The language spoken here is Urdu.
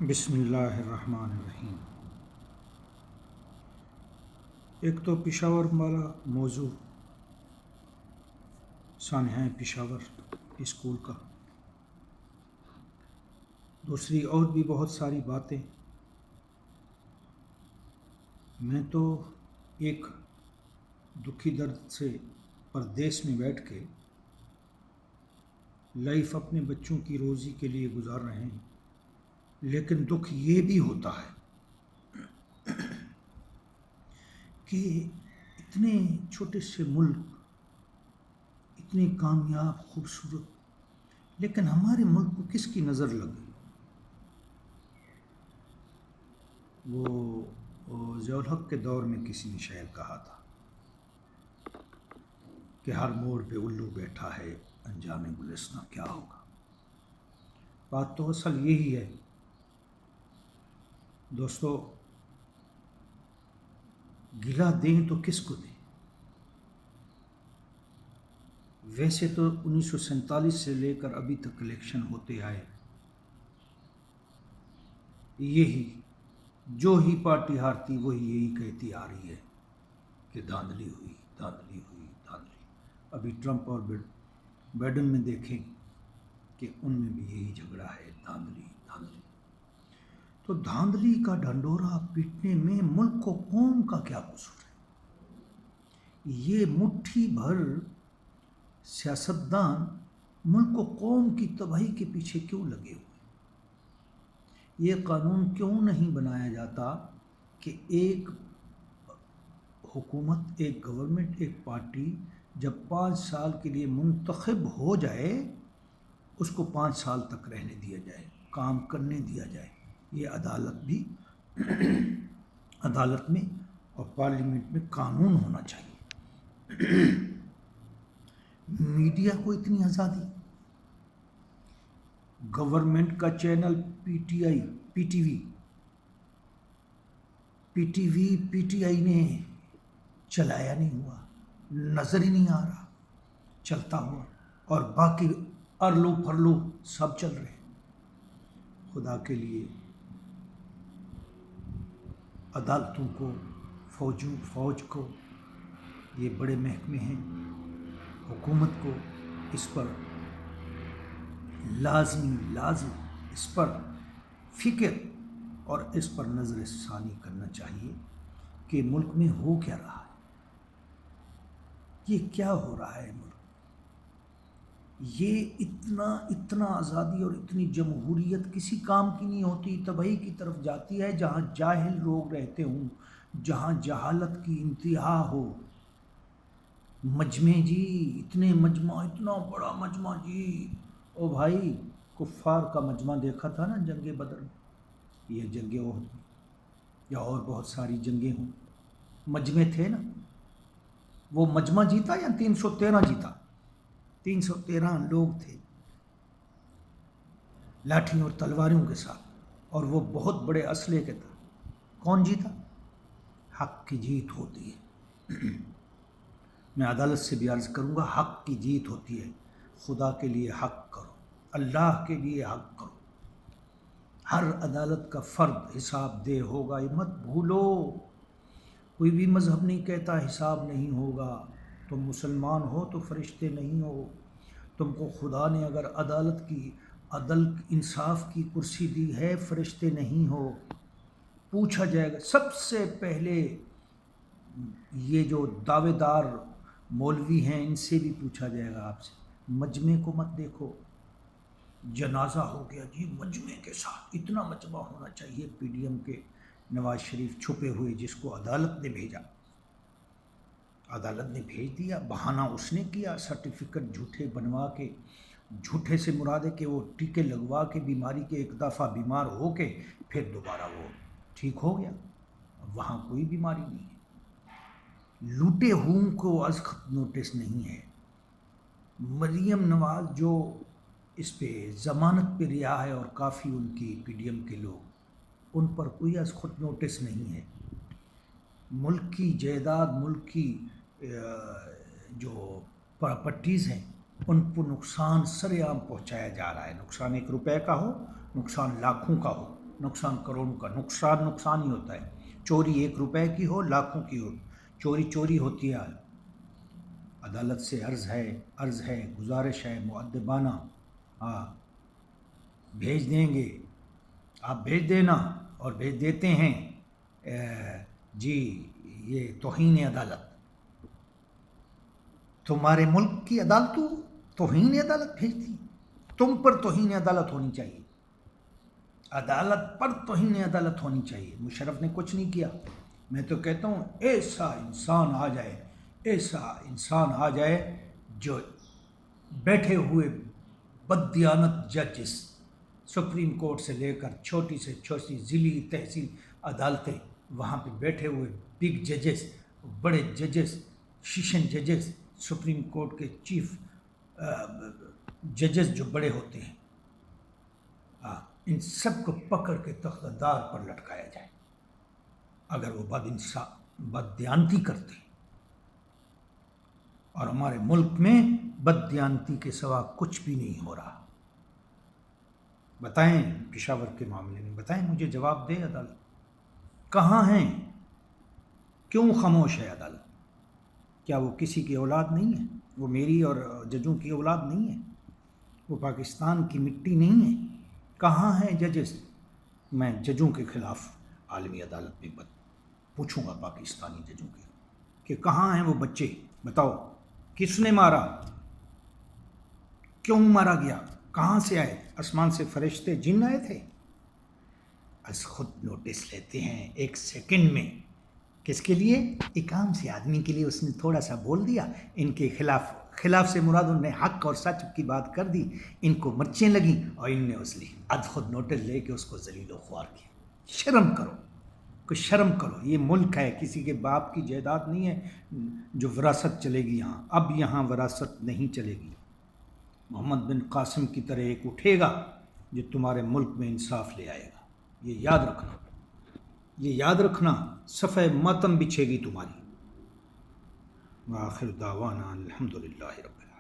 بسم اللہ الرحمن الرحیم۔ ایک تو پشاور والا موضوع سانحہ پشاور اسکول کا، دوسری اور بھی بہت ساری باتیں۔ میں تو ایک دکھی درد سے پردیس میں بیٹھ کے لائف اپنے بچوں کی روزی کے لیے گزار رہے ہیں، لیکن دکھ یہ بھی ہوتا ہے کہ اتنے چھوٹے سے ملک، اتنے کامیاب خوبصورت، لیکن ہمارے ملک کو کس کی نظر لگ گئی؟ وہ ضیاء الحق کے دور میں کسی نے شاعر کہا تھا کہ ہر موڑ پہ الو بیٹھا ہے، انجام گلستاں کیا ہوگا۔ بات تو اصل یہی ہے دوستو، گلا دیں تو کس کو دیں؟ ویسے تو 1947 سے لے کر ابھی تک الیکشن ہوتے آئے، یہی جو ہی پارٹی ہارتی وہی یہی کہتی آ رہی ہے کہ دھاندلی ہوئی، دھاندلی ہوئی، دھاندلی۔ ابھی ٹرمپ اور بائیڈن میں دیکھیں کہ ان میں بھی یہی جھگڑا ہے، دھاندلی دھاندلی۔ تو دھاندلی کا ڈھنڈورا پیٹنے میں ملک کو قوم کا کیا قصور ہے؟ یہ مٹھی بھر سیاستدان ملک و قوم کی تباہی کے پیچھے کیوں لگے ہوئے؟ یہ قانون کیوں نہیں بنایا جاتا کہ ایک حکومت، ایک گورنمنٹ، ایک پارٹی جب 5 سال کے لیے منتخب ہو جائے اس کو 5 سال تک رہنے دیا جائے، کام کرنے دیا جائے۔ یہ عدالت بھی عدالت میں اور پارلیمنٹ میں قانون ہونا چاہیے۔ میڈیا کو اتنی آزادی، گورنمنٹ کا چینل پی ٹی آئی نے چلایا نہیں ہوا، نظر ہی نہیں آ رہا چلتا ہوا، اور باقی ارلو پرلو سب چل رہے ہیں۔ خدا کے لیے عدالتوں کو، فوج کو، یہ بڑے محکمے ہیں، حکومت کو اس پر لازمی اس پر فکر اور اس پر نظر ثانی کرنا چاہیے کہ ملک میں ہو کیا رہا ہے، یہ کیا ہو رہا ہے ملک۔ یہ اتنا آزادی اور اتنی جمہوریت کسی کام کی نہیں ہوتی، تباہی کی طرف جاتی ہے جہاں جاہل لوگ رہتے ہوں، جہاں جہالت کی انتہا ہو۔ مجمع جی، اتنا بڑا مجمع جی، او بھائی کفار کا مجمع دیکھا تھا نا جنگ بدر میں، یہ جنگ احد میں، یا اور بہت ساری جنگیں ہوں، مجمع تھے نا۔ وہ مجمع جیتا یا 313 جیتا؟ 313 لوگ تھے لاٹھیوں اور تلواروں کے ساتھ، اور وہ بہت بڑے اسلحے کے تھے۔ کون جیتا؟ حق کی جیت ہوتی ہے۔ میں عدالت سے بھی عرض کروں گا، حق کی جیت ہوتی ہے۔ خدا کے لیے حق کرو، اللہ کے لیے حق کرو۔ ہر عدالت کا فرد حساب دہ ہوگا، یہ مت بھولو۔ کوئی بھی مذہب نہیں کہتا حساب نہیں ہوگا۔ تم مسلمان ہو تو فرشتے نہیں ہو۔ تم کو خدا نے اگر عدل انصاف کی کرسی دی ہے، فرشتے نہیں ہو۔ پوچھا جائے گا سب سے پہلے، یہ جو دعوے دار مولوی ہیں ان سے بھی پوچھا جائے گا آپ سے۔ مجمع کو مت دیکھو، جنازہ ہو گیا جی مجمع کے ساتھ، اتنا مجمع ہونا چاہیے۔ پی ڈی ایم کے نواز شریف چھپے ہوئے، جس کو عدالت نے بھیجا، عدالت نے بھیج دیا، بہانہ اس نے کیا، سرٹیفکیٹ جھوٹے بنوا کے، جھوٹے سے مراد ہے کہ وہ ٹیکے لگوا کے بیماری کے ایک دفعہ بیمار ہو کے پھر دوبارہ وہ ٹھیک ہو گیا۔ وہاں کوئی بیماری نہیں ہے۔ لوٹے ہوں کو از خط نوٹس نہیں ہے۔ مریم نواز جو اس پہ ضمانت پہ رہا ہے، اور کافی ان کی پی ڈی ایم کے لوگ، ان پر کوئی از خود نوٹس نہیں ہے۔ ملک کی جائیداد، ملک کی جو پراپرٹیز ہیں، ان کو نقصان سر عام پہنچایا جا رہا ہے۔ نقصان 1 روپے کا ہو، نقصان لاکھوں کا ہو، نقصان کروڑوں کا، نقصان ہی ہوتا ہے۔ چوری 1 روپے کی ہو، لاکھوں کی ہو، چوری چوری ہوتی ہے۔ عدالت سے عرض ہے، گزارش ہے مؤدبانہ، ہاں بھیج دیں گے، آپ بھیج دینا، اور بھیج دیتے ہیں۔ جی یہ توہین عدالت، تمہارے ملک کی عدالتوں توہین عدالت بھیجتی، تم پر توہین عدالت ہونی چاہیے، عدالت پر توہین عدالت ہونی چاہیے۔ مشرف نے کچھ نہیں کیا۔ میں تو کہتا ہوں ایسا انسان آ جائے جو بیٹھے ہوئے بددیانت ججز، سپریم کورٹ سے لے کر چھوٹی سے چھوٹی ضلعی تحصیل عدالتیں، وہاں پہ بیٹھے ہوئے بگ ججز، بڑے ججز، سیشن ججز، سپریم کورٹ کے چیف ججز جو بڑے ہوتے ہیں، ان سب کو پکڑ کے تخت دار پر لٹکایا جائے اگر وہ بددیانتی کرتے ہیں۔ اور ہمارے ملک میں بددیانتی کے سوا کچھ بھی نہیں ہو رہا۔ بتائیں پشاور کے معاملے میں، بتائیں مجھے، جواب دے عدالت، کہاں ہیں؟ کیوں خاموش ہے عدالت؟ کیا وہ کسی کی اولاد نہیں ہے؟ وہ میری اور ججوں کی اولاد نہیں ہے؟ وہ پاکستان کی مٹی نہیں ہے؟ کہاں ہیں ججز؟ میں ججوں کے خلاف عالمی عدالت میں پوچھوں گا پاکستانی ججوں کے کہ کہاں ہیں وہ بچے؟ بتاؤ کس نے مارا؟ کیوں مارا گیا؟ کہاں سے آئے؟ آسمان سے فرشتے جن آئے تھے؟ از خود نوٹس لیتے ہیں 1 سیکنڈ میں، کس کے لیے؟ ایک عام سے آدمی کے لیے۔ اس نے تھوڑا سا بول دیا، ان کے خلاف سے مراد انہوں نے حق اور سچ کی بات کر دی، ان کو مرچیں لگیں اور ان نے اس لیے از خود نوٹس لے کے اس کو ذلیل و خوار کیا۔ شرم کرو، کچھ شرم کرو۔ یہ ملک ہے، کسی کے باپ کی جائیداد نہیں ہے جو وراثت چلے گی یہاں۔ اب یہاں وراثت نہیں چلے گی۔ محمد بن قاسم کی طرح ایک اٹھے گا جو تمہارے ملک میں انصاف لے آئے گا۔ یہ یاد رکھنا، صفحہ ماتم بچھے گی تمہاری۔ وآخر دعوانا الحمدللہ رب العالمین۔